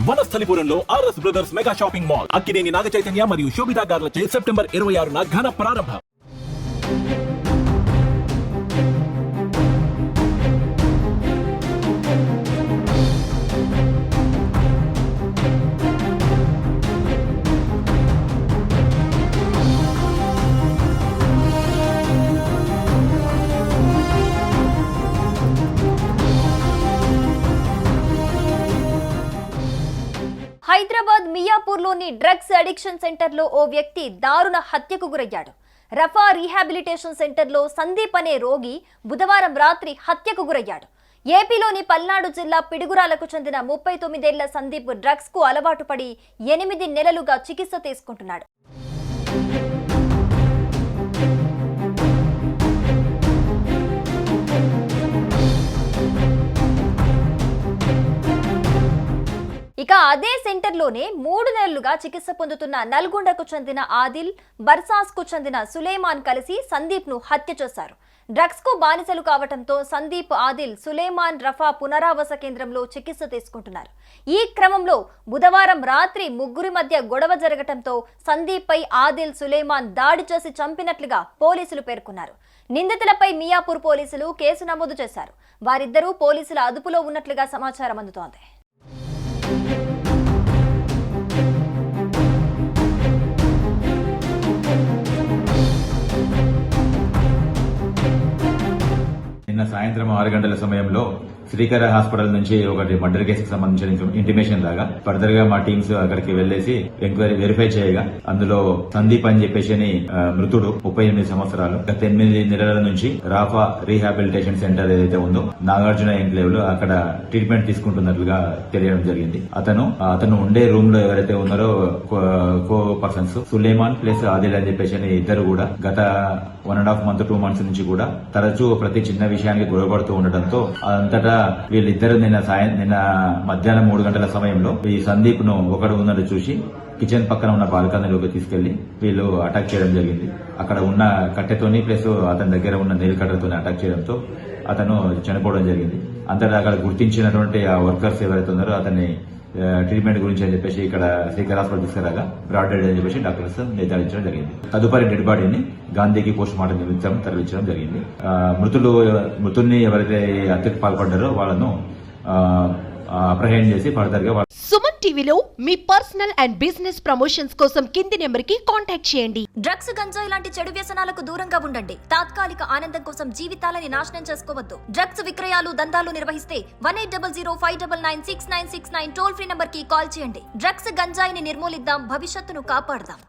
వనస్థలిపురంలో RS brothers mega shopping mall Akkineni Naga Chaitanya మరియు Sobhita గార్లచే September 26న ఘన ప్రారంభం. హైదరాబాద్ మియాపూర్లోని డ్రగ్స్ అడిక్షన్ సెంటర్లో ఓ వ్యక్తి దారుణ హత్యకు గురయ్యాడు. రఫా రీహాబిలిటేషన్ సెంటర్లో సందీప్ అనే రోగి బుధవారం రాత్రి హత్యకు గురయ్యాడు. ఏపీలోని పల్నాడు జిల్లా పిడుగురాలకు చెందిన 39 ఏళ్ల సందీప్ డ్రగ్స్ కు అలవాటు పడి 8 నెలలుగా చికిత్స తీసుకుంటున్నాడు. ఇక అదే సెంటర్లోనే 3 నెలలుగా చికిత్స పొందుతున్న నల్గొండకు చెందిన ఆదిల్, బర్సాస్ కు చెందిన సులేమాన్ కలిసి సందీప్ ను హత్య చేశారు. డ్రగ్స్ కు బానిసలు కావడంతో సందీప్, ఆదిల్, సులేమాన్ రఫా పునరావాస కేంద్రంలో చికిత్స తీసుకుంటున్నారు. ఈ క్రమంలో బుధవారం రాత్రి ముగ్గురి మధ్య గొడవ జరగడంతో సందీప్ పై ఆదిల్, సులేమాన్ దాడి చేసి చంపినట్లుగా పోలీసులు పేర్కొన్నారు. నిందితులపై మియాపూర్ పోలీసులు కేసు నమోదు చేశారు. వారిద్దరూ పోలీసుల అదుపులో ఉన్నట్లుగా సమాచారం అందుతోంది. నిన్న సాయంత్రం 6 గంటల సమయంలో శ్రీకర హాస్పిటల్ నుంచి ఒకటి మర్డర్ కేసుకు సంబంధించిన ఇంటిమేషన్ లాగా ఫర్దర్ గా మా టీమ్స్ అక్కడికి వెళ్లేసి ఎంక్వైరీ వెరిఫై చేయగా అందులో సందీప్ అని చెప్పేసి మృతుడు 38 సంవత్సరాలు గత 8 నెలల నుంచి రాఫా రీహాబిలిటేషన్ సెంటర్ ఏదైతే ఉందో నాగార్జున ఎంక్లేవ్ లో అక్కడ ట్రీట్మెంట్ తీసుకుంటున్నట్లుగా తెలియడం జరిగింది. అతను ఉండే రూమ్ లో ఎవరైతే ఉన్నారో కో పర్సన్స్ సులేమాన్ ప్లస్ ఆదిల్ అని చెప్పేసి ఇద్దరు కూడా గత 1.5 మంత్ 2 మంత్స్ నుంచి కూడా తరచూ ప్రతి చిన్న విషయానికి గొడవపడుతూ ఉండటంతో అంతటా వీళ్ళిద్దరు నిన్న మధ్యాహ్నం 3 గంటల సమయంలో ఈ సందీప్ ను ఒకడు ఉన్నది చూసి కిచెన్ పక్కన ఉన్న బాల్కనీలోకి తీసుకెళ్లి వీళ్ళు అటాక్ చేయడం జరిగింది. అక్కడ ఉన్న కట్టెతోని ప్లస్ అతని దగ్గర ఉన్న నెయిల్ కట్టర్తో అటాక్ చేయడంతో అతను చనిపోవడం జరిగింది. అంతటా అక్కడ గుర్తించినటువంటి ఆ వర్కర్స్ ఎవరైతే ఉన్నారో అతన్ని ట్రీట్మెంట్ గురించి అని చెప్పేసి ఇక్కడ శ్రీకర్ హాస్పిటల్ తీసుకురాగా బ్రాడ్ డెడ్ అని చెప్పేసి డాక్టర్స్ నిర్ధారించడం జరిగింది. తదుపరి డెడ్ బాడీని గాంధీకి పోస్ట్ మార్టం నిమిత్తం తరలించడం జరిగింది. మృతుల్ని ఎవరైతే హత్యకు పాల్పడ్డారో వాళ్ళను అప్రహెండ్ చేసి ఫర్దర్ గా సుమన్ టీవీలో మీ పర్సనల్ అండ్ బిజినెస్ ప్రమోషన్స్ కోసం కింది నెంబర్ కి కాంటాక్ట్ చేయండి. డ్రగ్స్, గంజాయి లాంటి చెడు వ్యసనాలకు దూరంగా ఉండండి. తాత్కాలిక ఆనందం కోసం జీవితాలని నాశనం చేసుకోవద్దు. డ్రగ్స్ విక్రయాలు, దందాలు నిర్వహిస్తే 180059969969 టోల్ ఫ్రీ నంబర్ కి కాల్ చేయండి. డ్రగ్స్, గంజాయిని నిర్మూలిద్దాం, భవిష్యత్తును కాపాడదాం.